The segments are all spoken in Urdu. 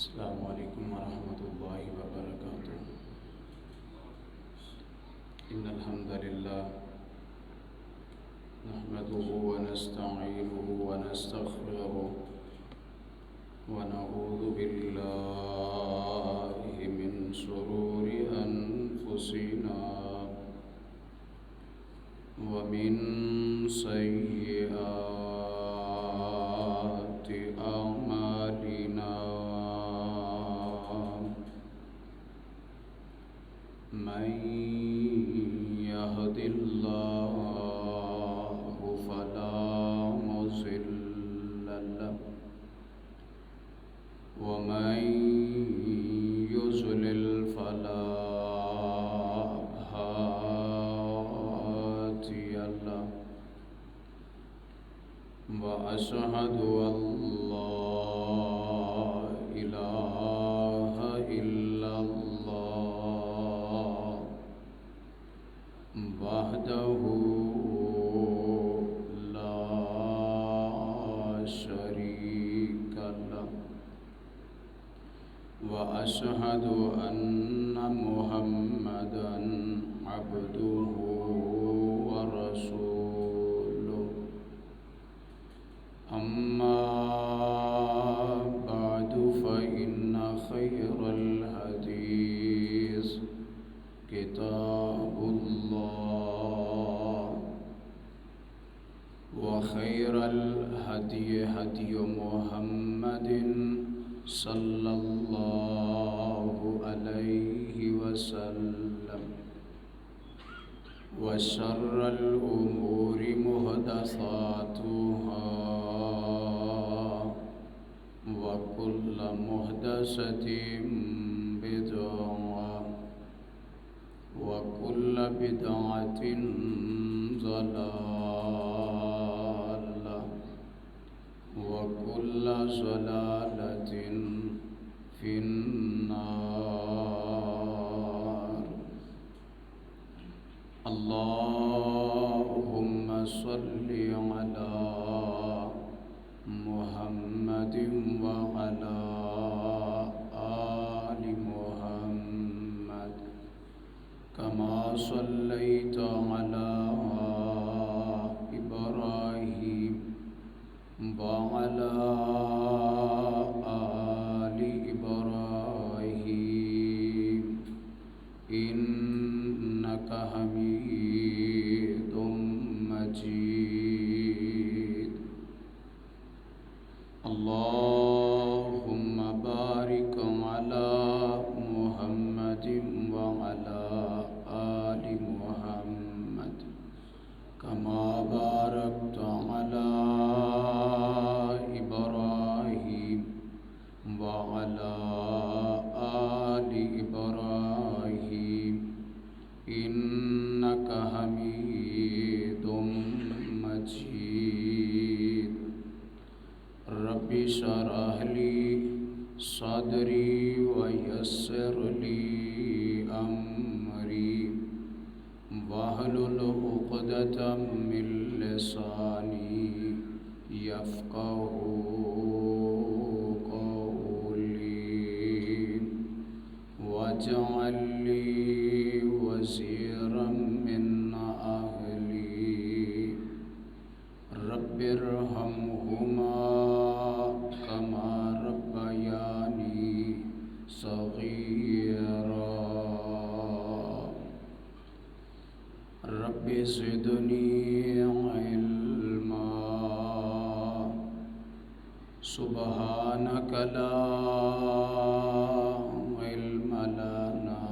السلام علیکم ورحمۃ اللہ وبرکاتہ۔ ان الحمد للہ نحمده ونستعینه ونستغفره ونعوذ باللہ من شرور انفسنا ومن سیئات اعمالنا من يهد الله فلا مضل له ومن يضلل فلا هادي له وأشهد أن لا إله إلا الله وحده لا شريك له وأشهد أن محمدًا عبده ورسوله أما بعد فإن خير الحديث كتاب الله وخير الهدي هدي محمد صلى الله عليه وسلم وشر الأمور محدثاتها وكل محدثة بدعة وكل بدعة ضلالة وكل ضلالة في النار اللهم صل على محمد وعلى آل محمد كما صليت على إبراهيم وعلى آل إبراهيم إنك حميد مجيد اللهم بارك على محمد وعلى آل محمد كما باركت على إبراهيم وعلى آل إبراهيم إنك حميد مجيد رب اشرح لي صدري ويسر لي أمري واحلل عقدة من لساني يفقهوا قولي واجعل لي وزيرا من أهلي رب ارحمهما كما ربياني صغيرا رب زدني علما سبحانك لا علم لنا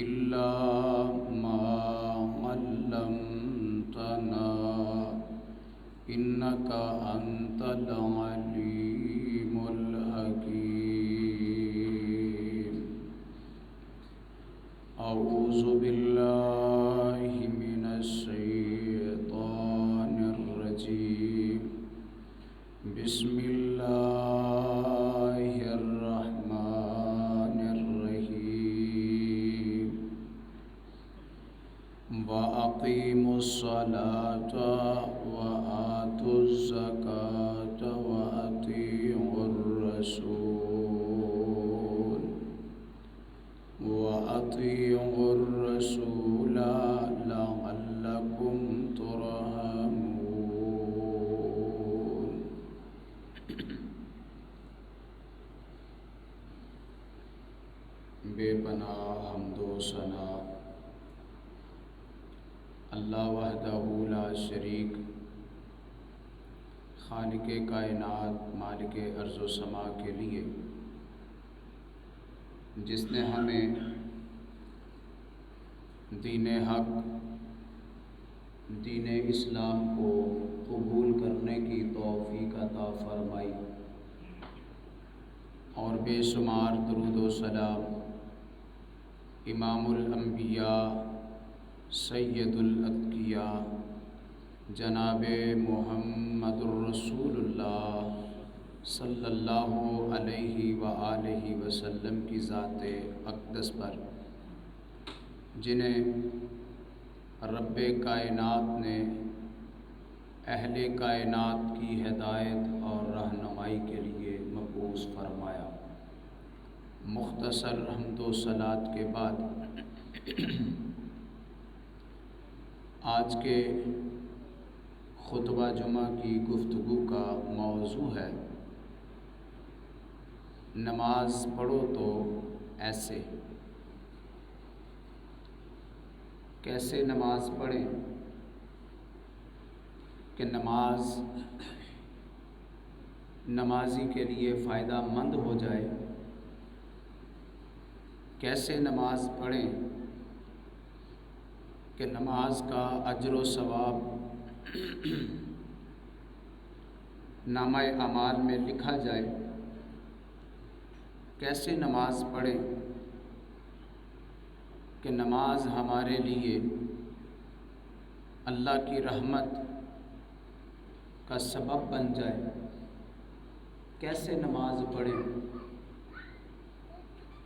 إلا ما علمتنا إنك أنت العليم الحكيم أعوذ بالله من الشيطان الرجيم بسم الله الرحمن الرحيم وأقيموا الصلاة وآتوا الزكاة وأطيعوا اللہ وحدہ لا شریک خالق کائنات مالک ارض و سما کے لیے، جس نے ہمیں دین حق دین اسلام کو قبول کرنے کی توفیق عطا فرمائی، اور بے شمار درود و سلام امام الانبیاء سید الاتقیاء جناب محمد الرسول اللہ صلی اللہ علیہ وآلہ وسلم کی ذات اقدس پر، جنہیں رب کائنات نے اہل کائنات کی ہدایت اور رہنمائی کے لیے مبعوث فرمایا۔ مختصر حمد و صلات کے بعد آج کے خطبہ جمعہ کی گفتگو کا موضوع ہے نماز پڑھو تو ایسے۔ کیسے نماز پڑھیں کہ نماز نمازی کے لیے فائدہ مند ہو جائے؟ کیسے نماز پڑھیں کہ نماز کا اجر و ثواب نامہ اعمال میں لکھا جائے؟ کیسے نماز پڑھیں کہ نماز ہمارے لیے اللہ کی رحمت کا سبب بن جائے؟ کیسے نماز پڑھیں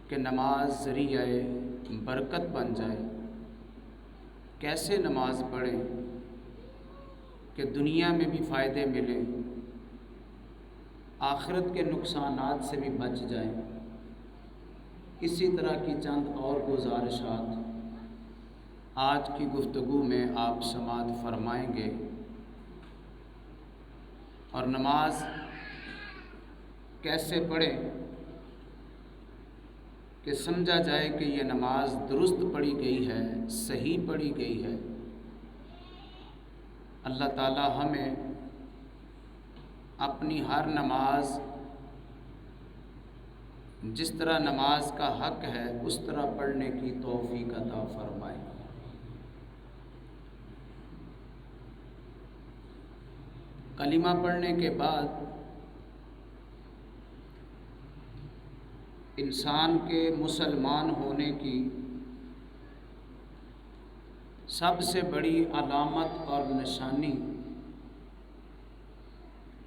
کہ نماز ذریعہ برکت بن جائے؟ کیسے نماز پڑھیں کہ دنیا میں بھی فائدے ملیں، آخرت کے نقصانات سے بھی بچ جائیں؟ اسی طرح کی چند اور گزارشات آج کی گفتگو میں آپ سماعت فرمائیں گے، اور نماز کیسے پڑھیں کہ سمجھا جائے کہ یہ نماز درست پڑھی گئی ہے، صحیح پڑھی گئی ہے۔ اللہ تعالی ہمیں اپنی ہر نماز جس طرح نماز کا حق ہے اس طرح پڑھنے کی توفیق عطا فرمائے۔ کلمہ پڑھنے کے بعد انسان کے مسلمان ہونے کی سب سے بڑی علامت اور نشانی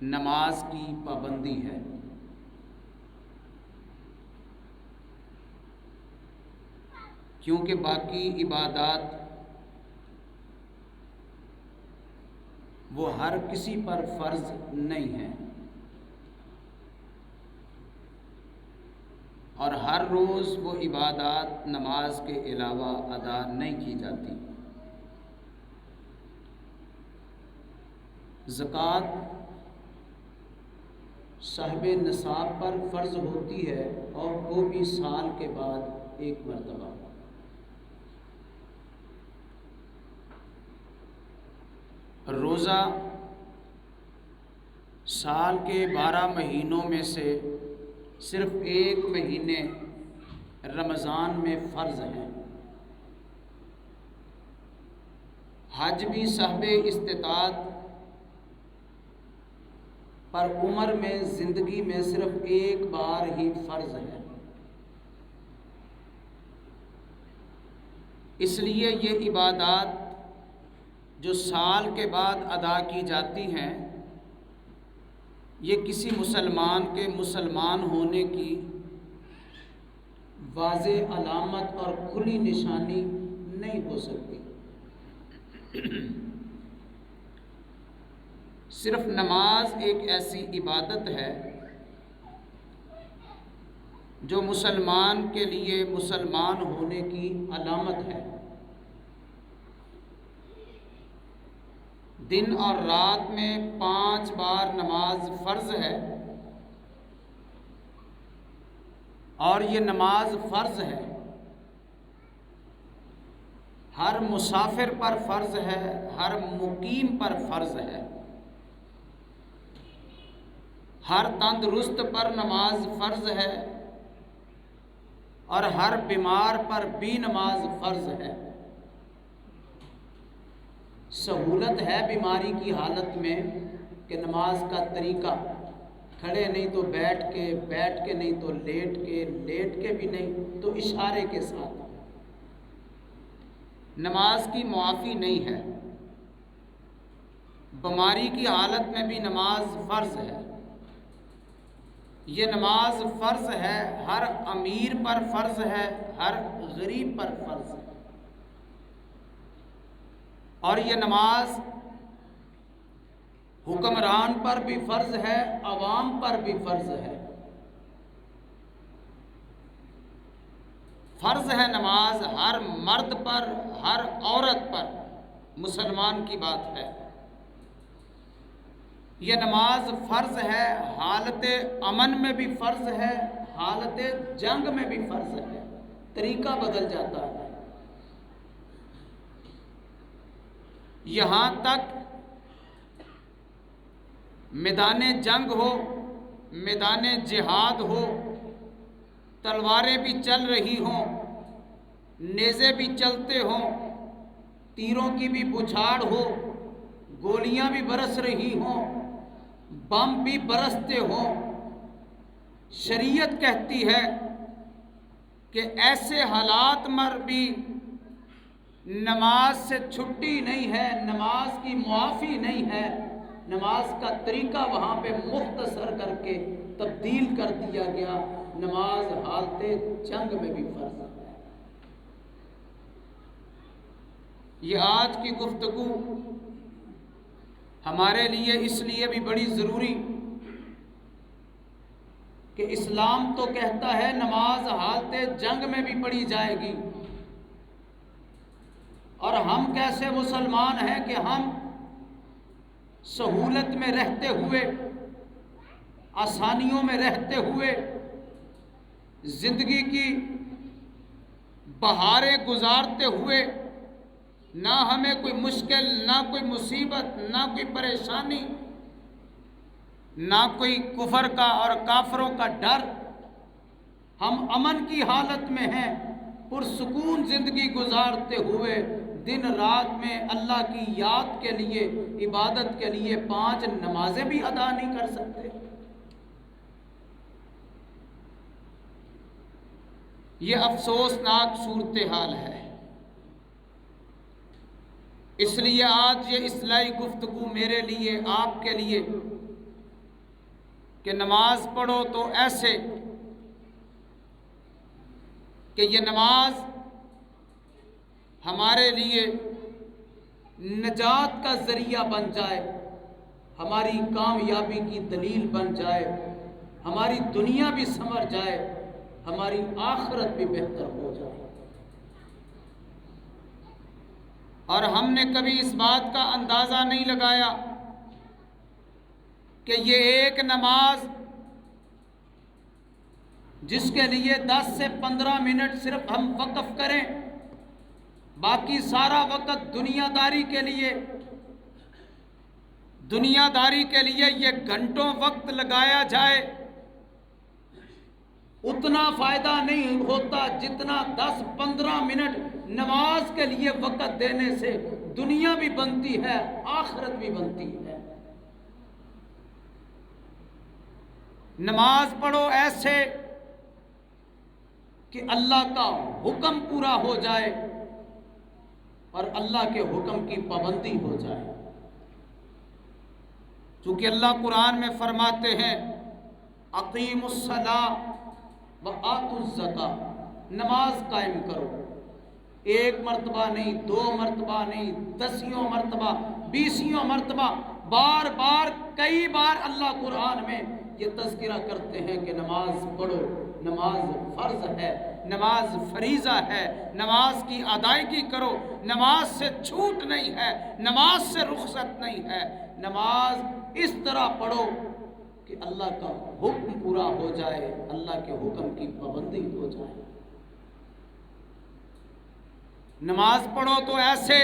نماز کی پابندی ہے۔ کیونکہ باقی عبادات وہ ہر کسی پر فرض نہیں ہیں، اور ہر روز وہ عبادات نماز کے علاوہ ادا نہیں کی جاتی۔ زکوٰۃ صاحب نصاب پر فرض ہوتی ہے، اور وہ بھی سال کے بعد ایک مرتبہ۔ روزہ سال کے 12 مہینوں میں سے صرف ایک مہینے رمضان میں فرض ہے۔ حج بھی صاحب استطاعت پر عمر میں زندگی میں صرف ایک بار ہی فرض ہے۔ اس لیے یہ عبادات جو سال کے بعد ادا کی جاتی ہیں، یہ کسی مسلمان کے مسلمان ہونے کی واضح علامت اور کھلی نشانی نہیں ہو سکتی۔ صرف نماز ایک ایسی عبادت ہے جو مسلمان کے لیے مسلمان ہونے کی علامت ہے۔ دن اور رات میں 5 بار نماز فرض ہے، اور یہ نماز فرض ہے ہر مسافر پر فرض ہے، ہر مقیم پر فرض ہے، ہر تندرست پر نماز فرض ہے اور ہر بیمار پر بھی نماز فرض ہے۔ سہولت ہے بیماری کی حالت میں کہ نماز کا طریقہ کھڑے نہیں تو بیٹھ کے، بیٹھ کے نہیں تو لیٹ کے، لیٹ کے بھی نہیں تو اشارے کے ساتھ۔ نماز کی معافی نہیں ہے۔ بیماری کی حالت میں بھی نماز فرض ہے۔ یہ نماز فرض ہے، ہر امیر پر فرض ہے، ہر غریب پر فرض ہے، اور یہ نماز حکمران پر بھی فرض ہے، عوام پر بھی فرض ہے۔ فرض ہے نماز ہر مرد پر، ہر عورت پر، مسلمان کی بات ہے۔ یہ نماز فرض ہے، حالت امن میں بھی فرض ہے، حالت جنگ میں بھی فرض ہے، طریقہ بدل جاتا ہے۔ یہاں تک میدان جنگ ہو، میدان جہاد ہو، تلواریں بھی چل رہی ہوں، نیزے بھی چلتے ہوں، تیروں کی بھی بچھاڑ ہو، گولیاں بھی برس رہی ہوں، بم بھی برستے ہوں، شریعت کہتی ہے کہ ایسے حالات میں بھی نماز سے چھٹی نہیں ہے، نماز کی معافی نہیں ہے۔ نماز کا طریقہ وہاں پہ مختصر کر کے تبدیل کر دیا گیا۔ نماز حالت جنگ میں بھی فرض ہے۔ یہ آج کی گفتگو ہمارے لیے اس لیے بھی بڑی ضروری کہ اسلام تو کہتا ہے نماز حالت جنگ میں بھی پڑھی جائے گی، اور ہم کیسے مسلمان ہیں کہ ہم سہولت میں رہتے ہوئے، آسانیوں میں رہتے ہوئے، زندگی کی بہاریں گزارتے ہوئے، نہ ہمیں کوئی مشکل، نہ کوئی مصیبت، نہ کوئی پریشانی، نہ کوئی کفر کا اور کافروں کا ڈر، ہم امن کی حالت میں ہیں، پرسکون زندگی گزارتے ہوئے دن رات میں اللہ کی یاد کے لیے، عبادت کے لیے 5 نمازیں بھی ادا نہیں کر سکتے۔ یہ افسوسناک صورتحال ہے۔ اس لیے آج یہ اصلاحی گفتگو میرے لیے، آپ کے لیے، کہ نماز پڑھو تو ایسے کہ یہ نماز ہمارے لیے نجات کا ذریعہ بن جائے، ہماری کامیابی کی دلیل بن جائے، ہماری دنیا بھی سنور جائے، ہماری آخرت بھی بہتر ہو جائے۔ اور ہم نے کبھی اس بات کا اندازہ نہیں لگایا کہ یہ ایک نماز جس کے لیے 10 سے 15 منٹ صرف ہم وقف کریں، باقی سارا وقت دنیا داری کے لیے، دنیا داری کے لیے یہ گھنٹوں وقت لگایا جائے، اتنا فائدہ نہیں ہوتا جتنا 10-15 منٹ نماز کے لیے وقت دینے سے دنیا بھی بنتی ہے، آخرت بھی بنتی ہے۔ نماز پڑھو ایسے کہ اللہ کا حکم پورا ہو جائے اور اللہ کے حکم کی پابندی ہو جائے۔ چونکہ اللہ قرآن میں فرماتے ہیں اقیموا الصلاۃ وآتوا الزکاۃ، نماز قائم کرو، 1 مرتبہ نہیں، 2 مرتبہ نہیں، 10 مرتبہ، 20 مرتبہ، بار بار، کئی بار اللہ قرآن میں یہ تذکرہ کرتے ہیں کہ نماز پڑھو، نماز فرض ہے، نماز فریضہ ہے، نماز کی ادائیگی کرو، نماز سے چھوٹ نہیں ہے، نماز سے رخصت نہیں ہے، نماز اس طرح پڑھو کہ اللہ کا حکم پورا ہو جائے، اللہ کے حکم کی پابندی ہو جائے۔ نماز پڑھو تو ایسے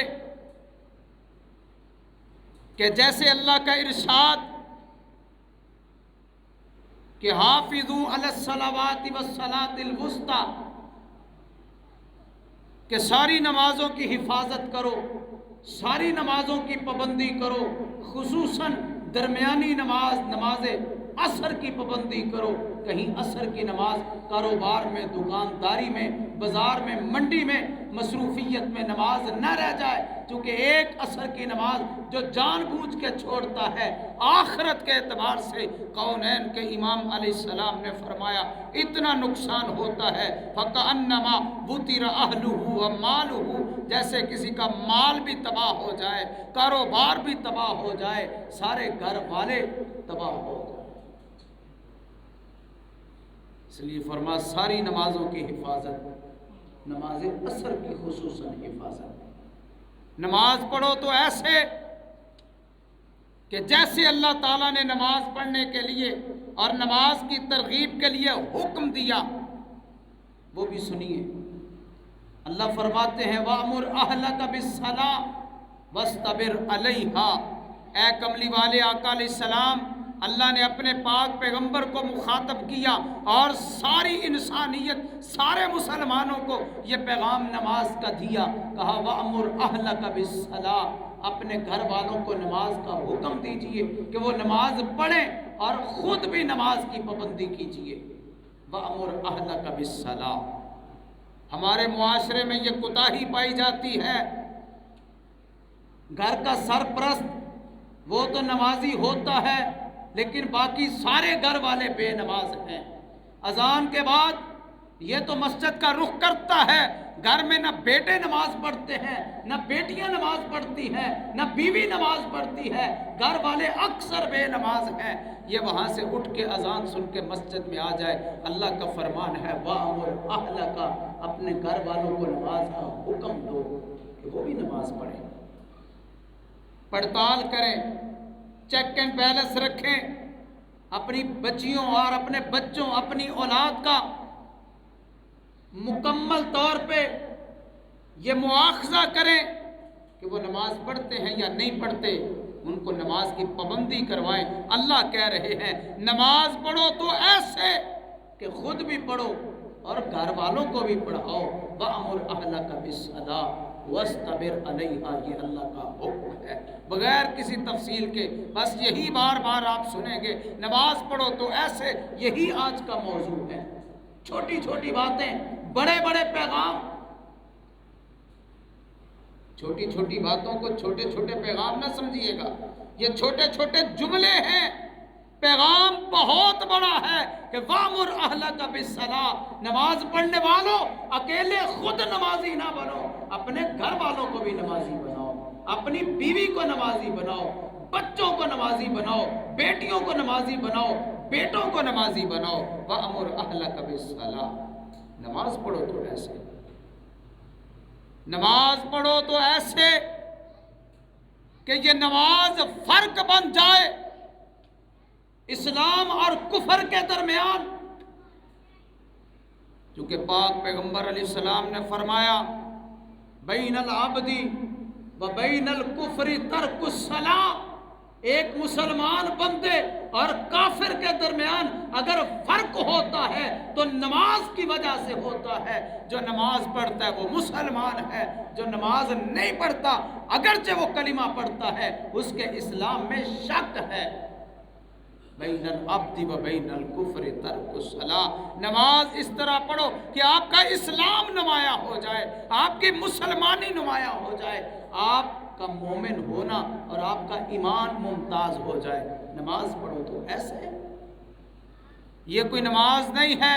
کہ جیسے اللہ کا ارشاد کہ حافظوا علی الصلوات والصلاۃ الوسطی، کہ ساری نمازوں کی حفاظت کرو، ساری نمازوں کی پابندی کرو، خصوصاً درمیانی نماز نماز عصر کی پابندی کرو۔ کہیں عصر کی نماز کاروبار میں، دکانداری میں، بازار میں، منڈی میں، مصروفیت میں نماز نہ رہ جائے، چونکہ ایک عصر کی نماز جو جان بوجھ کے چھوڑتا ہے، آخرت کے اعتبار سے کونین کے امام علیہ السلام نے فرمایا اتنا نقصان ہوتا ہے، فَكَأَنَّمَا بُتِرَ أَهْلُهُ وَمَالُهُ، جیسے کسی کا مال بھی تباہ ہو جائے، کاروبار بھی تباہ ہو جائے، سارے گھر والے تباہ ہو جائے۔ اس لیے فرما ساری نمازوں کی حفاظت، نماز عصر کی خصوصاً حفاظت۔ نماز پڑھو تو ایسے کہ جیسے اللہ تعالیٰ نے نماز پڑھنے کے لیے اور نماز کی ترغیب کے لیے حکم دیا وہ بھی سنیے۔ اللہ فرماتے ہیں وَأْمُرْ أَهْلَكَ بِالصَّلَاةِ وَاسْتَبِرْ عَلَيْهَا۔ اے کملی والے آقا علیہ السلام، اللہ نے اپنے پاک پیغمبر کو مخاطب کیا اور ساری انسانیت، سارے مسلمانوں کو یہ پیغام نماز کا دیا۔ کہا وَأْمُرْ أَهْلَكَ بِالصَّلَاةِ، اپنے گھر والوں کو نماز کا حکم دیجئے کہ وہ نماز پڑھیں اور خود بھی نماز کی پابندی کیجئے۔ وَأْمُرْ أَهْلَكَ بِالصَّلَاةِ۔ ہمارے معاشرے میں یہ کوتاہی پائی جاتی ہے، گھر کا سرپرست وہ تو نمازی ہوتا ہے لیکن باقی سارے گھر والے بے نماز ہیں۔ اذان کے بعد یہ تو مسجد کا رخ کرتا ہے، گھر میں نہ بیٹے نماز پڑھتے ہیں، نہ بیٹیاں نماز پڑھتی ہیں، نہ بیوی نماز پڑھتی ہے، گھر والے اکثر بے نماز ہیں۔ یہ وہاں سے اٹھ کے اذان سن کے مسجد میں آ جائے، اللہ کا فرمان ہے وَأْمُرْ أَهْلَكَ، اپنے گھر والوں کو نماز کا حکم دو کہ وہ بھی نماز پڑھیں۔ پڑتال کریں، چیک اینڈ بیلنس رکھیں، اپنی بچیوں اور اپنے بچوں، اپنی اولاد کا مکمل طور پہ یہ مواخذہ کریں کہ وہ نماز پڑھتے ہیں یا نہیں پڑھتے، ان کو نماز کی پابندی کروائیں۔ اللہ کہہ رہے ہیں نماز پڑھو تو ایسے کہ خود بھی پڑھو اور گھر والوں کو بھی پڑھاؤ۔ وَأْمُرْ أَهْلَكَ بِالصَّلَاةِ وَاسْتَبِرْ عَلَيْهَا، یہ اللہ کا حکم ہے بغیر کسی تفصیل کے، بس یہی بار بار آپ سنیں گے، نماز پڑھو تو ایسے، یہی آج کا موضوع ہے۔ چھوٹی چھوٹی باتیں، بڑے بڑے پیغام، چھوٹی چھوٹی باتوں کو چھوٹے چھوٹے پیغام نہ سمجھیے گا، یہ چھوٹے چھوٹے جملے ہیں، پیغام بہت بڑا ہے کہ وَأْمُرْ أَهْلَكَ بِالصَّلَاةِ، نماز پڑھنے والوں اکیلے خود نمازی نہ بنو، اپنے گھر والوں کو بھی نمازی بناؤ، اپنی بیوی کو نمازی بناؤ، بچوں کو نمازی بناؤ، بیٹیوں کو نمازی بناؤ، بیٹوں کو نمازی بناؤ۔ وَأْمُرْ أَهْلَكَ بِالصَّلَاةِ، نماز پڑھو تو ایسے، نماز پڑھو تو ایسے کہ یہ نماز فرق بن جائے اسلام اور کفر کے درمیان، کیونکہ پاک پیغمبر علیہ السلام نے فرمایا بین العبد و بین الکفر ترک الصلاۃ، ایک مسلمان بندے اور کافر کے درمیان اگر فرق ہوتا ہے تو نماز کی وجہ سے ہوتا ہے۔ جو نماز پڑھتا ہے وہ مسلمان ہے، جو نماز نہیں پڑھتا اگرچہ وہ کلمہ پڑھتا ہے اس کے اسلام میں شک ہے۔ بین العبد و بین الکفر ترک الصلاۃ، نماز اس طرح پڑھو کہ آپ کا اسلام نمایاں ہو جائے، آپ کی مسلمانی نمایاں ہو جائے، آپ کا مومن ہونا اور آپ کا ایمان ممتاز ہو جائے۔ نماز پڑھو تو ایسے، یہ کوئی نماز نہیں ہے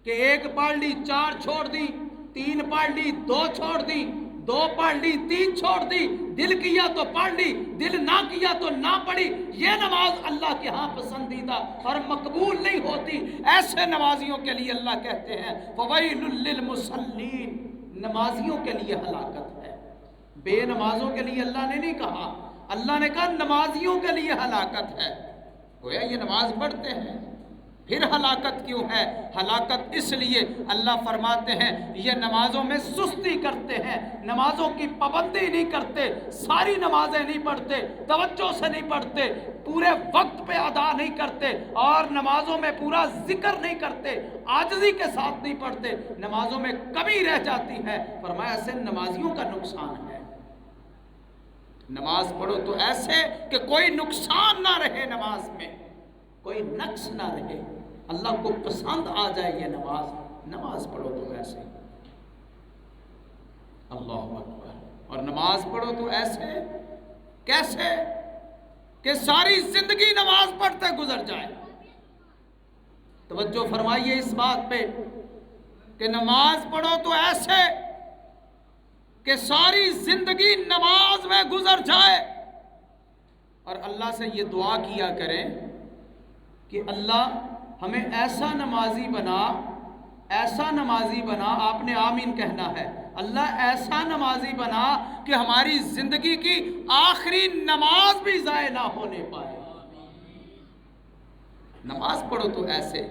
کہ ایک پڑھ لی 4 چھوڑ دی، 3 پڑھ لی 2 چھوڑ دی، 2 پڑھ لی 3 چھوڑ دی، دل کیا تو پڑھ لی، دل نہ کیا تو نہ پڑھی۔ یہ نماز اللہ کے ہاں پسندیدہ اور مقبول نہیں ہوتی۔ ایسے نمازیوں کے لیے اللہ کہتے ہیں فَوَيْلٌ لِّلْمُصَلِّينَ، نمازیوں کے لیے ہلاکت ہے، بے نمازوں کے لیے اللہ نے نہیں کہا، اللہ نے کہا نمازیوں کے لیے ہلاکت ہے۔ گویا یہ نماز پڑھتے ہیں، پھر ہلاکت کیوں ہے؟ ہلاکت اس لیے اللہ فرماتے ہیں یہ نمازوں میں سستی کرتے ہیں، نمازوں کی پابندی نہیں کرتے، ساری نمازیں نہیں پڑھتے، توجہ سے نہیں پڑھتے، پورے وقت پہ ادا نہیں کرتے، اور نمازوں میں پورا ذکر نہیں کرتے، عاجزی کے ساتھ نہیں پڑھتے، نمازوں میں کمی رہ جاتی ہے۔ فرمایا ایسے نمازیوں کا نقصان ہے۔ نماز پڑھو تو ایسے کہ کوئی نقصان نہ رہے، نماز میں کوئی نقص نہ رہے، اللہ کو پسند آ جائے یہ نماز۔ نماز پڑھو تو ایسے، اللہ اکبر، اور نماز پڑھو تو ایسے کیسے کہ ساری زندگی نماز پڑھتے گزر جائے۔ توجہ فرمائیے اس بات پہ کہ نماز پڑھو تو ایسے کہ ساری زندگی نماز میں گزر جائے، اور اللہ سے یہ دعا کیا کریں کہ اللہ ہمیں ایسا نمازی بنا، ایسا نمازی بنا، آپ نے آمین کہنا ہے، اللہ ایسا نمازی بنا کہ ہماری زندگی کی آخری نماز بھی ضائع نہ ہونے پائے۔ نماز پڑھو تو ایسے۔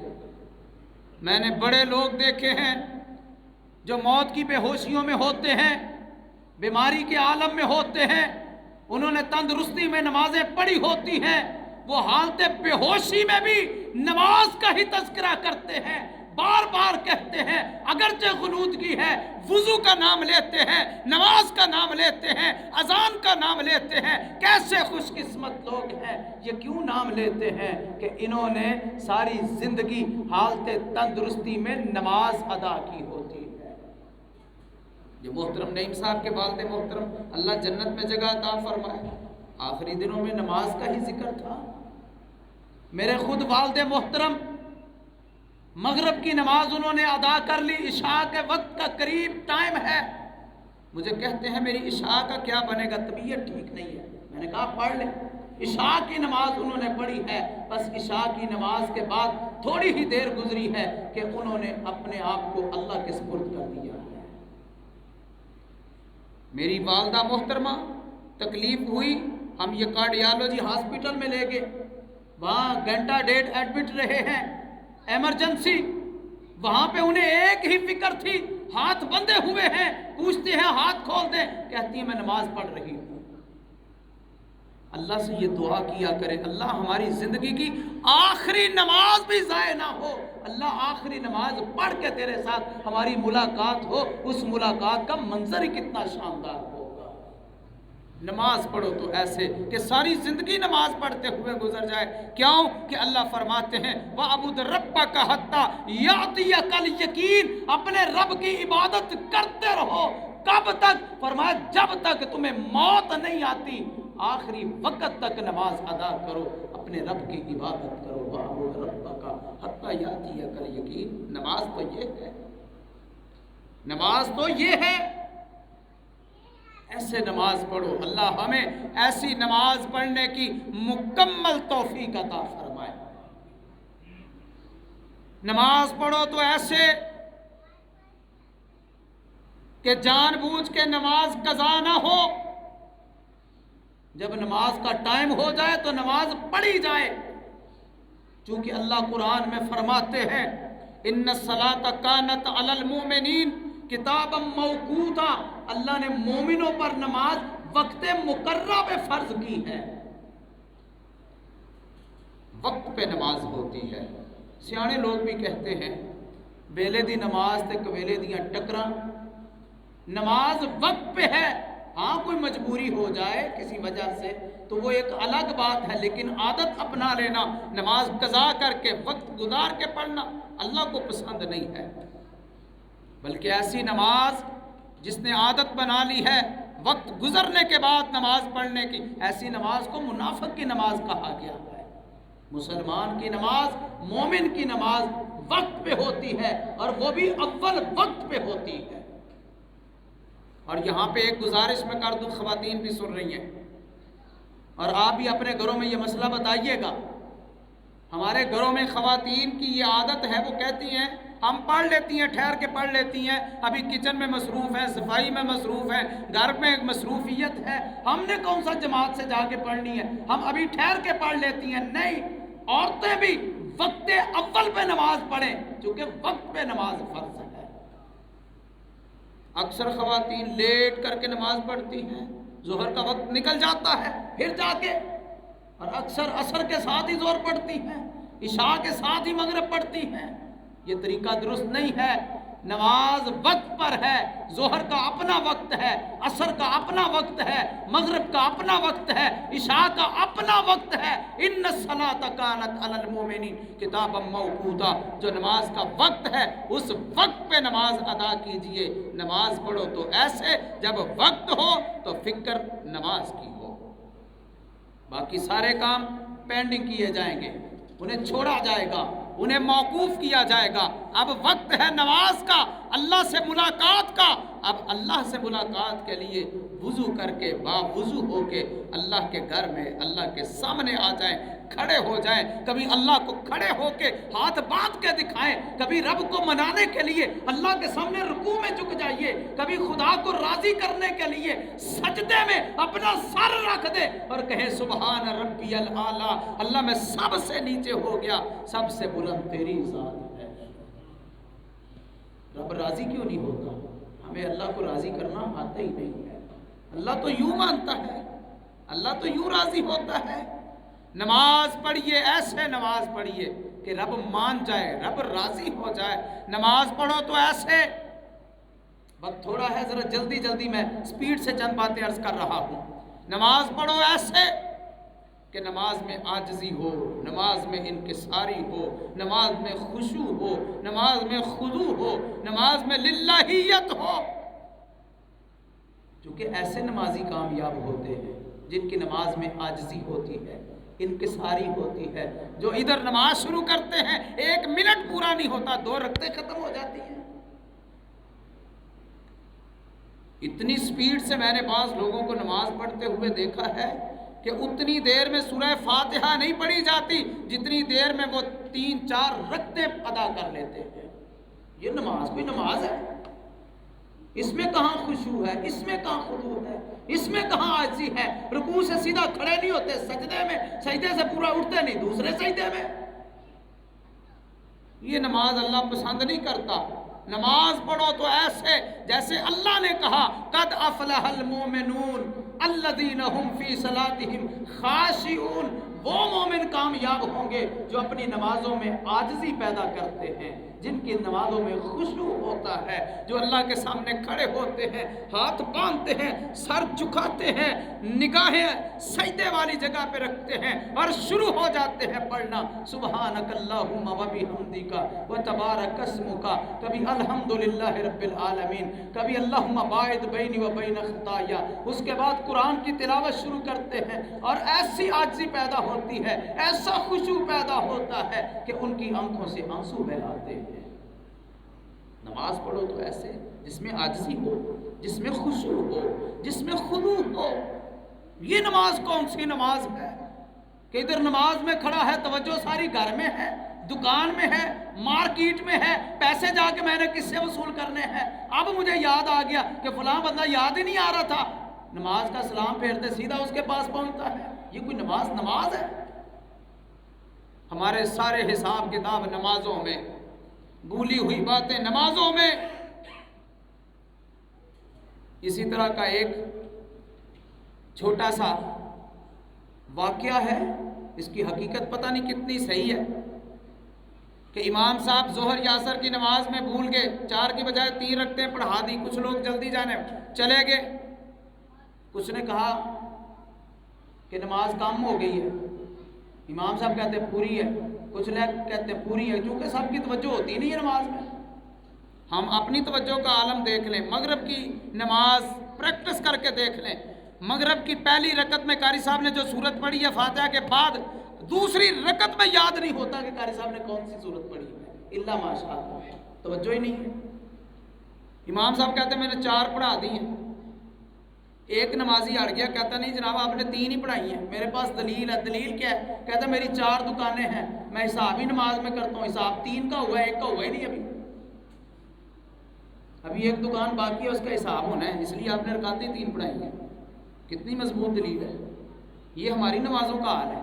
میں نے بڑے لوگ دیکھے ہیں جو موت کی بے ہوشیوں میں ہوتے ہیں، بیماری کے عالم میں ہوتے ہیں، انہوں نے تندرستی میں نمازیں پڑھی ہوتی ہیں، وہ حالت بے ہوشی میں بھی نماز کا ہی تذکرہ کرتے ہیں، بار بار کہتے ہیں، اگرچہ غنودگی ہے، وضو کا نام لیتے ہیں، نماز کا نام لیتے ہیں، اذان کا نام لیتے ہیں۔ کیسے خوش قسمت لوگ ہیں، یہ کیوں نام لیتے ہیں کہ انہوں نے ساری زندگی حالت تندرستی میں نماز ادا کی ہوتی ہے۔ یہ محترم نعیم صاحب کے والد محترم اللہ جنت میں جگہ عطا فرمائے، آخری دنوں میں نماز کا ہی ذکر تھا۔ میرے خود والد محترم مغرب کی نماز انہوں نے ادا کر لی، عشاء کے وقت کا قریب ٹائم ہے، مجھے کہتے ہیں میری عشاء کا کیا بنے گا، طبیعت ٹھیک نہیں ہے۔ میں نے کہا پڑھ لیں۔ عشاء کی نماز انہوں نے پڑھی ہے، بس عشاء کی نماز کے بعد تھوڑی ہی دیر گزری ہے کہ انہوں نے اپنے آپ کو اللہ کے سپرد کر دیا ہے۔ میری والدہ محترمہ تکلیف ہوئی، ہم یہ کارڈیالوجی ہاسپٹل میں لے گئے، وہاں گھنٹہ ڈیڑھ ایڈمٹ رہے ہیں، ایمرجنسی، وہاں پہ انہیں ایک ہی فکر تھی، ہاتھ بندھے ہوئے ہیں، پوچھتے ہیں ہاتھ کھول دیں، کہتی ہیں میں نماز پڑھ رہی ہوں۔ اللہ سے یہ دعا کیا کرے اللہ ہماری زندگی کی آخری نماز بھی ضائع نہ ہو، اللہ آخری نماز پڑھ کے تیرے ساتھ ہماری ملاقات ہو، اس ملاقات کا منظر ہی کتنا شاندار ہوگا۔ نماز پڑھو تو ایسے کہ ساری زندگی نماز پڑھتے ہوئے گزر جائے۔ کیوں کہ اللہ فرماتے ہیں وَعْبُدْ رَبَّكَ حَتَّى يَأْتِيَكَ الْيَقِينُ، اپنے رب کی عبادت کرتے رہو۔ کب تک؟ فرمایا جب تک تمہیں موت نہیں آتی، آخری وقت تک نماز ادا کرو، اپنے رب کی عبادت کرو۔ وَعْبُدْ رَبَّكَ حَتَّى يَأْتِيَكَ الْيَقِينُ۔ نماز تو یہ ہے، نماز تو یہ ہے، ایسے نماز پڑھو۔ اللہ ہمیں ایسی نماز پڑھنے کی مکمل توفیق عطا فرمائے۔ نماز پڑھو تو ایسے کہ جان بوجھ کے نماز قضا نہ ہو، جب نماز کا ٹائم ہو جائے تو نماز پڑھی جائے، چونکہ اللہ قرآن میں فرماتے ہیں ان الصلاۃ کانت علی المؤمنین کتابا موقوتا، اللہ نے مومنوں پر نماز وقت مقررہ پہ فرض کی ہے، وقت پہ نماز ہوتی ہے۔ سیانے لوگ بھی کہتے ہیں ویلے دی نماز تے کویلے دیاں ٹکراں، نماز وقت پہ ہے، ہاں کوئی مجبوری ہو جائے کسی وجہ سے تو وہ ایک الگ بات ہے، لیکن عادت اپنا لینا، نماز قضا کر کے وقت گزار کے پڑھنا اللہ کو پسند نہیں ہے، بلکہ ایسی نماز جس نے عادت بنا لی ہے وقت گزرنے کے بعد نماز پڑھنے کی، ایسی نماز کو منافق کی نماز کہا گیا ہے۔ مسلمان کی نماز، مومن کی نماز وقت پہ ہوتی ہے، اور وہ بھی اول وقت پہ ہوتی ہے۔ اور یہاں پہ ایک گزارش میں کر دوں، خواتین بھی سن رہی ہیں، اور آپ بھی اپنے گھروں میں یہ مسئلہ بتائیے گا۔ ہمارے گھروں میں خواتین کی یہ عادت ہے، وہ کہتی ہیں ہم پڑھ لیتی ہیں، ٹھہر کے پڑھ لیتی ہیں، ابھی کچن میں مصروف ہیں، صفائی میں مصروف ہیں، گھر میں ایک مصروفیت ہے، ہم نے کون سا جماعت سے جا کے پڑھنی ہے، ہم ابھی ٹھہر کے پڑھ لیتی ہیں۔ نہیں، عورتیں بھی وقت اول پہ نماز پڑھیں، چونکہ وقت پہ نماز فرض ہے۔ اکثر خواتین لیٹ کر کے نماز پڑھتی ہیں، ظہر کا وقت نکل جاتا ہے پھر جا کے، اور اکثر عصر کے ساتھ ہی ظہر پڑھتی ہیں، عشاء کے ساتھ ہی مغرب پڑھتی ہیں۔ یہ طریقہ درست نہیں ہے۔ نماز وقت پر ہے، ظہر کا اپنا وقت ہے، عصر کا اپنا وقت ہے، مغرب کا اپنا وقت ہے، عشاء کا اپنا وقت ہے۔ ان الصلاۃ کانت علی المؤمنین کتابا موقوتا، جو نماز کا وقت ہے اس وقت پہ نماز ادا کیجئے۔ نماز پڑھو تو ایسے جب وقت ہو تو فکر نماز کی ہو، باقی سارے کام پینڈنگ کیے جائیں گے، انہیں چھوڑا جائے گا، انہیں موقوف کیا جائے گا۔ اب وقت ہے نماز کا، اللہ سے ملاقات کا۔ اب اللہ سے ملاقات کے لیے وضو کر کے، باوضو ہو کے اللہ کے گھر میں اللہ کے سامنے آ جائیں، کھڑے ہو جائیں۔ کبھی اللہ کو کھڑے ہو کے ہاتھ باندھ کے دکھائیں، کبھی رب کو منانے کے لیے اللہ کے سامنے رکوع میں جھک جائیے، کبھی خدا کو راضی کرنے کے لیے سجدے میں اپنا سر رکھ دے اور کہیں سبحان ربی الاعلیٰ، اللہ میں سب سے نیچے ہو گیا، سب سے بلند تیری ذات ہے۔ رب راضی کیوں نہیں ہوتا؟ ہمیں اللہ کو راضی کرنا آتا ہی نہیں ہے۔ اللہ تو یوں مانتا ہے، اللہ تو یوں راضی ہوتا ہے۔ نماز پڑھیے، ایسے نماز پڑھیے کہ رب مان جائے، رب راضی ہو جائے۔ نماز پڑھو تو ایسے، وقت تھوڑا ہے، ذرا جلدی جلدی میں سپیڈ سے چند باتیں عرض کر رہا ہوں۔ نماز پڑھو ایسے کہ نماز میں عاجزی ہو، نماز میں انکساری ہو، نماز میں خشوع ہو، نماز میں خضوع ہو، نماز میں للہیت ہو۔ کیونکہ ایسے نمازی کامیاب ہوتے ہیں جن کی نماز میں عاجزی ہوتی ہے، انکساری ہوتی ہے۔ جو ادھر نماز شروع کرتے ہیں 1 منٹ پورا نہیں ہوتا، 2 رکعتیں ختم ہو جاتی ہیں۔ اتنی سپیڈ سے میں نے بعض لوگوں کو نماز پڑھتے ہوئے دیکھا ہے کہ اتنی دیر میں سورہ فاتحہ نہیں پڑھی جاتی جتنی دیر میں وہ 3-4 رکعتیں ادا کر لیتے ہیں۔ یہ نماز کوئی نماز ہے؟ اس میں کہاں خشوع ہے، اس میں کہاں خضوع ہے، اس میں کہاں عاجزی ہے؟ رکوع سے سیدھا کھڑے نہیں ہوتے، سجدے میں سجدے سے پورا اٹھتے نہیں دوسرے سجدے میں۔ یہ نماز اللہ پسند نہیں کرتا۔ نماز پڑھو تو ایسے جیسے اللہ نے کہا قد افلح المؤمنون الذین هم فی صلاتهم خاشعون، وہ مومن کامیاب ہوں گے جو اپنی نمازوں میں عاجزی پیدا کرتے ہیں، جن کی نمازوں میں خشوع ہوتا ہے، جو اللہ کے سامنے کھڑے ہوتے ہیں، ہاتھ باندھتے ہیں، سر جھکاتے ہیں، نگاہیں سجدے والی جگہ پہ رکھتے ہیں اور شروع ہو جاتے ہیں پڑھنا سبحانک اللہم وبحمدک وتبارک اسمک، کبھی الحمدللہ رب العالمین، کبھی اللہم باعد بینی و بین خطایا۔ اس کے بعد قرآن کی تلاوت شروع کرتے ہیں اور ایسی عاجزی پیدا ہوتی ہے، ایسا خشوع پیدا ہوتا ہے کہ ان کی آنکھوں سے آنسو بہہ آتے ہیں۔ نماز پڑھو تو ایسے جس میں عاجزی ہو، جس میں خشوع ہو، جس میں خضوع ہو۔ یہ نماز کون سی نماز ہے کہ ادھر نماز میں کھڑا ہے، توجہ ساری گھر میں ہے، دکان میں ہے، مارکیٹ میں ہے، پیسے جا کے میں نے کس سے وصول کرنے ہیں، اب مجھے یاد آ گیا کہ فلاں بندہ یاد ہی نہیں آ رہا تھا، نماز کا سلام پھیرتے سیدھا اس کے پاس پہنچتا ہے۔ یہ کوئی نماز ہے؟ ہمارے سارے حساب کتاب نمازوں میں، بھولی ہوئی باتیں نمازوں میں۔ اسی طرح کا ایک چھوٹا سا واقعہ ہے، اس کی حقیقت پتہ نہیں کتنی صحیح ہے، کہ امام صاحب ظہر یا عصر کی نماز میں بھول گئے، 4 کی بجائے 3 رکعتیں پڑھا دی۔ کچھ لوگ جلدی جانے چلے گئے، کچھ نے کہا کہ نماز کم ہو گئی ہے، امام صاحب کہتے ہیں پوری ہے، کچھ لوگ کہتے ہیں پوری ہے، کیونکہ سب کی توجہ ہوتی نہیں ہے نماز میں۔ ہم اپنی توجہ کا عالم دیکھ لیں، مغرب کی نماز پریکٹس کر کے دیکھ لیں، مغرب کی پہلی رکعت میں قاری صاحب نے جو سورت پڑھی ہے فاتحہ کے بعد، دوسری رکعت میں یاد نہیں ہوتا کہ قاری صاحب نے کون سی سورت پڑھی ہے، الا ماشاءاللہ، توجہ ہی نہیں ہے۔ امام صاحب کہتے ہیں میں نے 4 پڑھا دی ہیں، ایک نمازی اڑ گیا، کہتا نہیں جناب آپ نے 3 ہی پڑھائی ہیں، میرے پاس دلیل ہے۔ دلیل کیا ہے؟ کہتا ہے میری 4 دکانیں ہیں، میں حساب ہی نماز میں کرتا ہوں، حساب 3 کا ہوا ہے، 1 کا ہوا ہی نہیں، ابھی 1 دکان باقی ہے، اس کا حساب ہونا ہے، اس لیے آپ نے رکعتیں 3 پڑھائی ہیں۔ کتنی مضبوط دلیل ہے۔ یہ ہماری نمازوں کا حال ہے،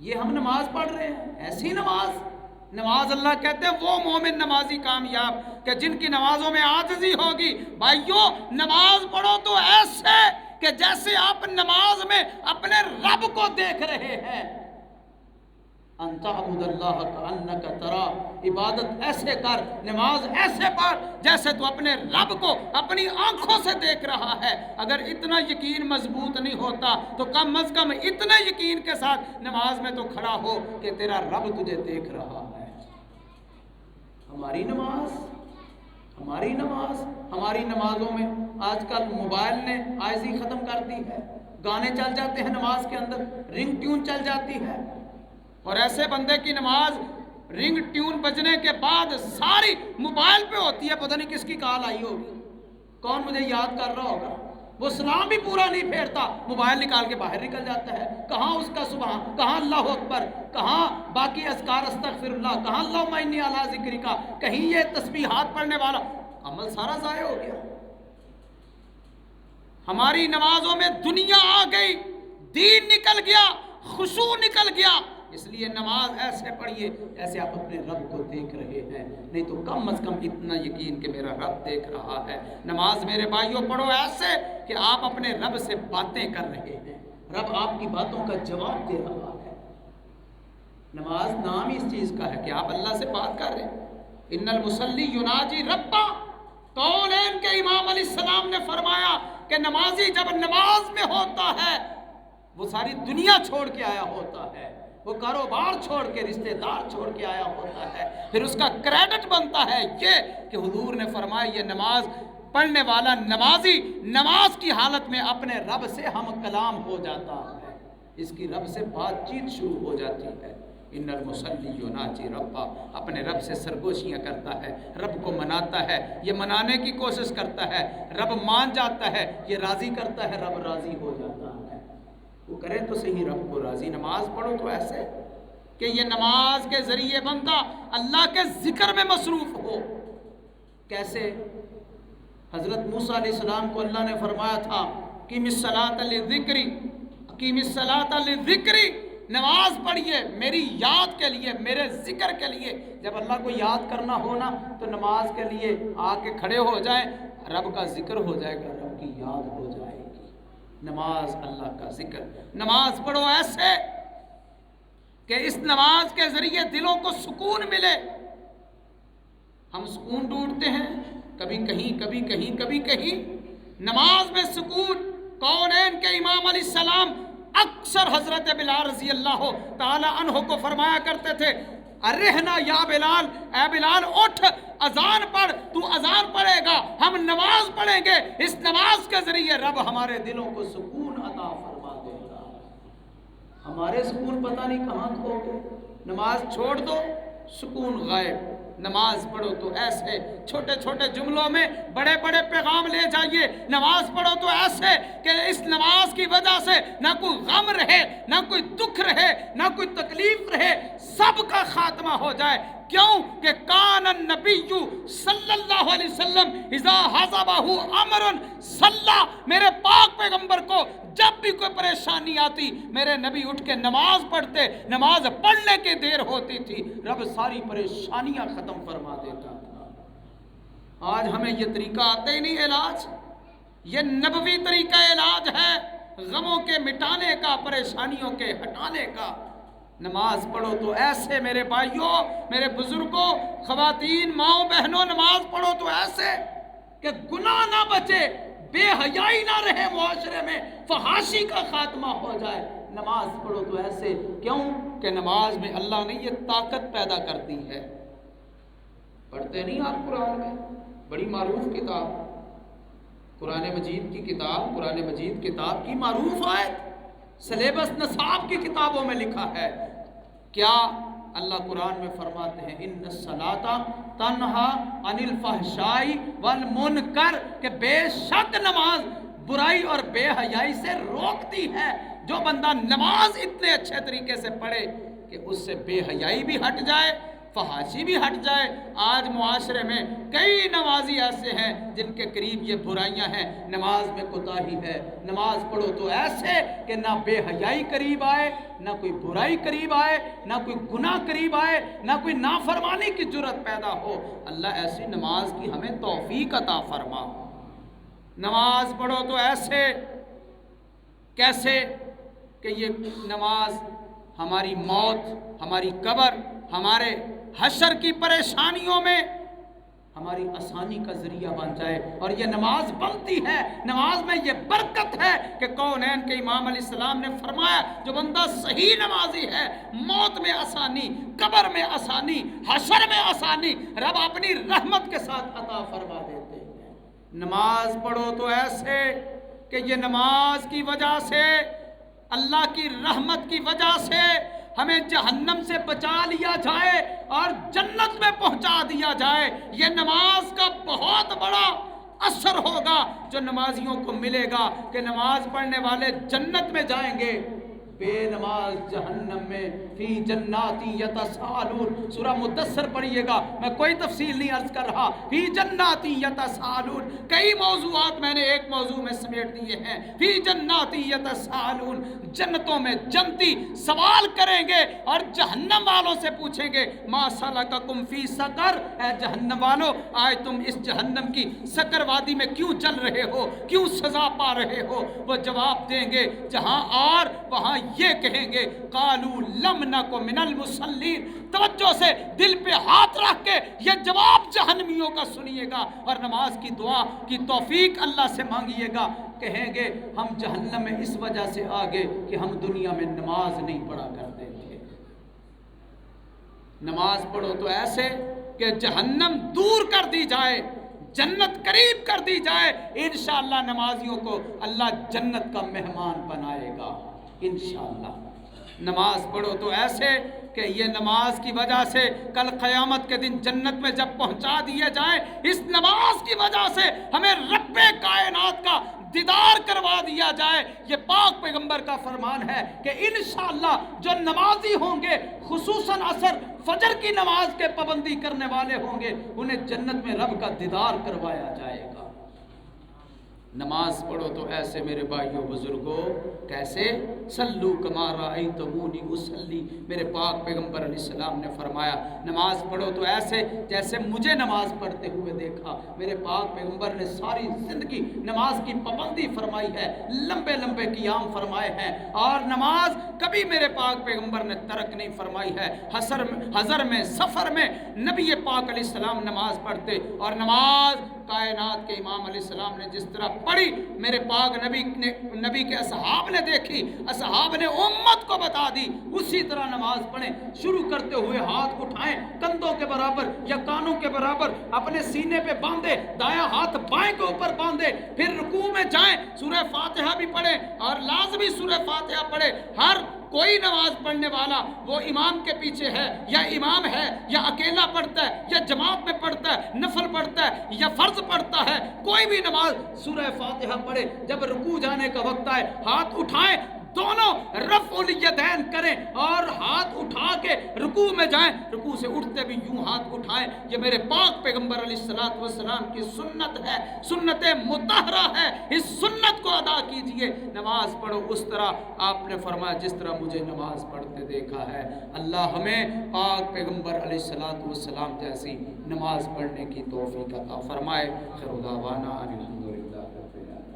یہ ہم نماز پڑھ رہے ہیں، ایسی نماز اللہ کہتے ہیں وہ مومن نمازی کامیاب کہ جن کی نمازوں میں عاجزی ہوگی۔ بھائیو نماز پڑھو تو ایسے کہ جیسے آپ نماز میں اپنے رب کو دیکھ رہے ہیں۔ ان تعبد اللہ کانک ترا، عبادت ایسے کر، نماز ایسے پڑھ جیسے تو اپنے رب کو اپنی آنکھوں سے دیکھ رہا ہے۔ اگر اتنا یقین مضبوط نہیں ہوتا تو کم از کم اتنے یقین کے ساتھ نماز میں تو کھڑا ہو کہ تیرا رب تجھے دیکھ رہا ہے۔ ہماری نمازوں میں آج کل موبائل نے آئزی ختم کر دی ہے، گانے چل جاتے ہیں نماز کے اندر، رنگ ٹیون چل جاتی ہے، اور ایسے بندے کی نماز رنگ ٹیون بجنے کے بعد ساری موبائل پہ ہوتی ہے، پتہ نہیں کس کی کال آئی ہوگی، کون مجھے یاد کر رہا ہوگا۔ وہ سلام بھی پورا نہیں پھیرتا، موبائل نکال کے باہر نکل جاتا ہے۔ کہاں اس کا سبحان، کہاں اللہ اکبر، کہاں باقی اذکار استغفر اللہ، کہاں اللہم انی علی ذکرک، کہیں یہ تسبیحات پڑھنے والا، عمل سارا ضائع ہو گیا۔ ہماری نمازوں میں دنیا آ گئی، دین نکل گیا، خشوع نکل گیا۔ اس لیے نماز ایسے پڑھیے ایسے آپ اپنے رب کو دیکھ رہے ہیں، نہیں تو کم از کم اتنا یقین کہ میرا رب دیکھ رہا ہے۔ نماز میرے بھائیوں پڑھو ایسے کہ آپ اپنے رب سے باتیں کر رہے ہیں، رب آپ کی باتوں کا جواب دے رہا ہے۔ نماز نام ہی اس چیز کا ہے کہ آپ اللہ سے بات کر رہے ہیں۔ ان المصلی یناجی ربا، کونین کے امام علیہ السلام نے فرمایا کہ نمازی جب نماز میں ہوتا ہے وہ ساری دنیا چھوڑ کے آیا ہوتا ہے، وہ کاروبار چھوڑ کے، رشتہ دار چھوڑ کے آیا ہوتا ہے، پھر اس کا کریڈٹ بنتا ہے یہ کہ حضور نے فرمایا یہ نماز پڑھنے والا نمازی نماز کی حالت میں اپنے رب سے ہم کلام ہو جاتا ہے، اس کی رب سے بات چیت شروع ہو جاتی ہے۔ ان المصلی یناجی ربا، اپنے رب سے سرگوشیاں کرتا ہے، رب کو مناتا ہے، یہ منانے کی کوشش کرتا ہے، رب مان جاتا ہے، یہ راضی کرتا ہے، رب راضی ہو جاتا ہے۔ وہ کرے تو صحیح رب کو راضی۔ نماز پڑھو تو ایسے کہ یہ نماز کے ذریعے بندہ اللہ کے ذکر میں مصروف ہو۔ کیسے؟ حضرت موسیٰ علیہ السلام کو اللہ نے فرمایا تھا اقیم الصلاۃ لذکری، اقیم الصلاۃ لذکری، نماز پڑھیے میری یاد کے لیے، میرے ذکر کے لیے۔ جب اللہ کو یاد کرنا ہو نا تو نماز کے لیے آ کے کھڑے ہو جائیں، رب کا ذکر ہو جائے گا، رب کی یاد ہو جائے گی۔ نماز اللہ کا ذکر۔ نماز پڑھو ایسے کہ اس نماز کے ذریعے دلوں کو سکون ملے۔ ہم سکون ڈھونڈتے ہیں، کبھی کہیں کبھی کہیں کبھی کہیں۔ نماز میں سکون، کونین کے امام علیہ السلام اکثر حضرت بلال رضی اللہ تعالی عنہ کو فرمایا کرتے تھے ارحنا یا بلال، اے بلال اٹھ، اذان پڑھ، تو اذان پڑھے گا، ہم نماز پڑھیں گے، اس نماز کے ذریعے رب ہمارے دلوں کو سکون عطا فرما دے گا۔ ہمارے سکون پتہ نہیں کہاں کھو گئے۔ نماز چھوڑ دو، سکون غائب۔ نماز پڑھو تو ایسے چھوٹے چھوٹے جملوں میں بڑے بڑے پیغام لے جائیے۔ نماز پڑھو تو ایسے کہ اس نماز کی وجہ سے نہ کوئی غم رہے، نہ کوئی دکھ رہے، نہ کوئی تکلیف رہے، سب کا خاتمہ ہو جائے۔ کیوں کہ کان النبی صلی اللہ علیہ وسلم اذا حضبہ امر صلی، میرے پاک پیغمبر کو جب بھی کوئی پریشانی آتی میرے نبی اٹھ کے نماز پڑھتے، نماز پڑھنے کی دیر ہوتی تھی رب ساری پریشانیاں ختم فرما دیتا تھا۔ آج ہمیں یہ طریقہ آتا ہی نہیں علاج، یہ نبوی طریقہ علاج ہے غموں کے مٹانے کا، پریشانیوں کے ہٹانے کا۔ نماز پڑھو تو ایسے میرے بھائیوں، میرے بزرگوں، خواتین، ماؤں، بہنوں، نماز پڑھو تو ایسے کہ گناہ نہ بچے، بے حیائی نہ رہے معاشرے میں، فحاشی کا خاتمہ ہو جائے۔ نماز پڑھو تو ایسے، کیوں کہ نماز میں اللہ نے یہ طاقت پیدا کر دی ہے۔ پڑھتے نہیں آپ قرآن میں؟ بڑی معروف کتاب قرآن مجید کی کتاب، قرآن مجید کتاب کی معروف آیت، سلیبس نصاب کی کتابوں میں لکھا ہے۔ کیا اللہ قرآن میں فرماتے ہیں ان الصلاۃ تنہا عن الفحشاء والمنکر، کہ بے شک نماز برائی اور بے حیائی سے روکتی ہے۔ جو بندہ نماز اتنے اچھے طریقے سے پڑھے کہ اس سے بے حیائی بھی ہٹ جائے، فحاشی بھی ہٹ جائے۔ آج معاشرے میں کئی نمازی ایسے ہیں جن کے قریب یہ برائیاں ہیں، نماز میں کوتاہی ہے، نماز پڑھو تو ایسے کہ نہ بے حیائی قریب آئے، نہ کوئی برائی قریب آئے، نہ کوئی گناہ قریب آئے، نہ کوئی نافرمانی کی جرت پیدا ہو۔ اللہ ایسی نماز کی ہمیں توفیق عطا فرما۔ نماز پڑھو تو ایسے کیسے کہ یہ نماز ہماری موت، ہماری قبر، ہمارے حشر کی پریشانیوں میں ہماری آسانی کا ذریعہ بن جائے۔ اور یہ نماز بنتی ہے، نماز میں یہ برکت ہے کہ کونین کے امام علیہ السلام نے فرمایا جو بندہ صحیح نمازی ہے، موت میں آسانی، قبر میں آسانی، حشر میں آسانی رب اپنی رحمت کے ساتھ عطا فرما دیتے ہیں۔ نماز پڑھو تو ایسے کہ یہ نماز کی وجہ سے، اللہ کی رحمت کی وجہ سے ہمیں جہنم سے بچا لیا جائے اور جنت میں پہنچا دیا جائے۔ یہ نماز کا بہت بڑا اثر ہوگا جو نمازیوں کو ملے گا کہ نماز پڑھنے والے جنت میں جائیں گے، بے نماز جہنم میں۔ فی جنات یتساءلون، سورہ مدثر پڑھیے گا، میں کوئی تفصیل نہیں عرض کر رہا۔ فی جنات یتساءلون، کئی موضوعات میں نے ایک موضوع میں سمیٹ دیے ہیں۔ فی جنات یتساءلون، جنتوں میں جنتی سوال کریں گے اور جہنم والوں سے پوچھیں گے ما سلککم فی سقر، اے جہنم والو آج تم اس جہنم کی سقر وادی میں کیوں چل رہے ہو، کیوں سزا پا رہے ہو؟ وہ جواب دیں گے جہاں اور وہاں یہ کہیں گے قالوا لم نک من المصلین۔ توجہ سے دل پہ ہاتھ رکھ کے یہ جواب جہنمیوں کا سنیے گا اور نماز کی دعا کی توفیق اللہ سے مانگیے گا۔ کہیں گے ہم جہنم میں اس وجہ سے آگے کہ ہم دنیا میں نماز نہیں پڑھا کرتے تھے۔ نماز پڑھو تو ایسے کہ جہنم دور کر دی جائے، جنت قریب کر دی جائے۔ انشاءاللہ نمازیوں کو اللہ جنت کا مہمان بنائے گا انشاءاللہ۔ نماز پڑھو تو ایسے کہ یہ نماز کی وجہ سے کل قیامت کے دن جنت میں جب پہنچا دیے جائیں، اس نماز کی وجہ سے ہمیں رب کائنات کا دیدار کروا دیا جائے۔ یہ پاک پیغمبر کا فرمان ہے کہ انشاءاللہ جو نمازی ہوں گے، خصوصاً عصر فجر کی نماز کے پابندی کرنے والے ہوں گے، انہیں جنت میں رب کا دیدار کروایا جائے گا۔ نماز پڑھو تو ایسے میرے بھائیوں بزرگوں، کیسے؟ صلو کما رأیتمونی اصلی، میرے پاک پیغمبر علیہ السلام نے فرمایا نماز پڑھو تو ایسے جیسے مجھے نماز پڑھتے ہوئے دیکھا۔ میرے پاک پیغمبر نے ساری زندگی نماز کی پابندی فرمائی ہے، لمبے لمبے قیام فرمائے ہیں، اور نماز کبھی میرے پاک پیغمبر نے ترک نہیں فرمائی ہے۔ حضر میں سفر میں نبی پاک علیہ السلام نماز پڑھتے، اور نماز کائنات کے امام علیہ السلام نے جس طرح پڑھی، میرے پاک نبی کے اصحاب نے دیکھی، اصحاب نے امت کو بتا دی، اسی طرح نماز پڑھیں۔ شروع کرتے ہوئے ہاتھ اٹھائیں کندھوں کے برابر یا کانوں کے برابر، اپنے سینے پہ باندھے، دایاں ہاتھ بائیں کے اوپر باندھے، پھر رکوع میں جائیں، سورہ فاتحہ بھی پڑھیں اور لازمی سورہ فاتحہ پڑھیں۔ ہر کوئی نماز پڑھنے والا وہ امام کے پیچھے ہے یا امام ہے یا اکیلا پڑھتا ہے یا جماعت میں پڑھتا ہے، نفل پڑھتا ہے یا فرض پڑھتا ہے، کوئی بھی نماز سورہ فاتحہ پڑھے۔ جب رکوع جانے کا وقت آئے ہاتھ اٹھائیں، دونوں رفع الیدین کریں اور ہاتھ اٹھا کے رکوع میں جائیں، رکوع سے اٹھتے بھی یوں ہاتھ اٹھائیں۔ یہ میرے پاک پیغمبر علیہ السلام کی سنت ہے، سنت مطہرہ ہے، اس سنت کو ادا کیجئے۔ نماز پڑھو اس طرح آپ نے فرمایا جس طرح مجھے نماز پڑھتے دیکھا ہے۔ اللہ ہمیں پاک پیغمبر علیہ السلام جیسی نماز پڑھنے کی توفیق عطا فرمائے۔ خیر دعوانا ان الحمدللہ رب العالمین۔